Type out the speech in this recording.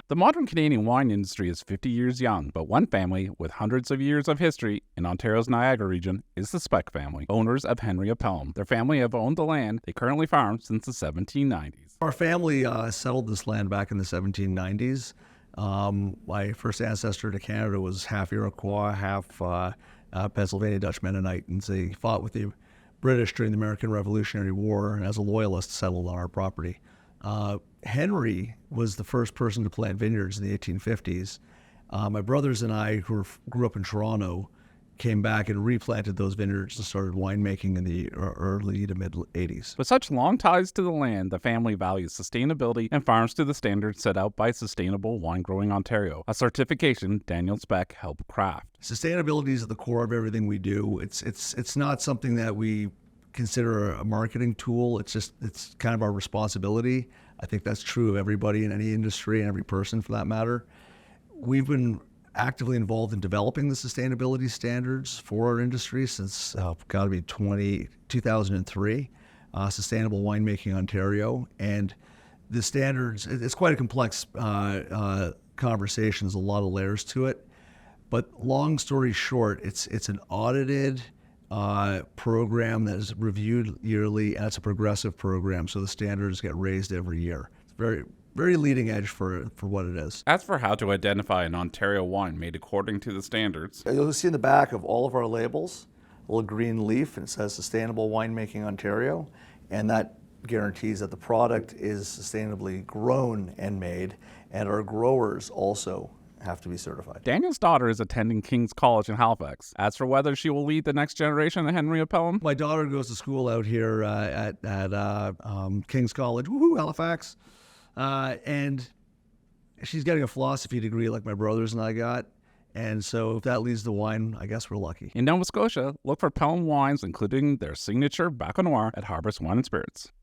The modern Canadian wine industry is 50 years young, but one family with hundreds of years of history in Ontario's Niagara region is the Speck family, owners of Henry of Pelham. Their family have owned the land they currently farm since the 1790s. Our family settled this land back in the 1790s. My first ancestor to Canada was half Iroquois, half Pennsylvania Dutch Mennonite, and they fought with the British during the American Revolutionary War, and as a loyalist settled on our property. Henry was the first person to plant vineyards in the 1850s. My brothers and I, who grew up in Toronto, came back and replanted those vineyards and started winemaking in the early to mid 80s. With such long ties to the land, the family values sustainability and farms to the standards set out by Sustainable Wine Growing Ontario, a certification Daniel Speck helped craft. Sustainability is at the core of everything we do. It's not something that we consider a marketing tool. It's kind of our responsibility. I think that's true of everybody in any industry and every person for that matter. We've been actively involved in developing the sustainability standards for our industry since, got to be 2003, Sustainable Winemaking Ontario. And the standards, it's quite a complex conversation. There's a lot of layers to it. But long story short, it's an audited program that is reviewed yearly, and it's a progressive program, so the standards get raised every year. It's very leading edge for what it is. As for how to identify an Ontario wine made according to the standards, You'll see in the back of all of our labels a little green leaf, and it says Sustainable Winemaking Ontario, and that guarantees that the product is sustainably grown and made, and our growers also have to be certified. Daniel's daughter is attending King's College in Halifax. As for whether she will lead the next generation of Henry of Pelham, My daughter goes to school out here at King's College, woohoo, Halifax, and she's getting a philosophy degree like my brothers and I got. And so if that leads to wine, I guess we're lucky. in Nova Scotia, look for Pelham wines, including their signature Bac Noir at Harvest Wine and Spirits.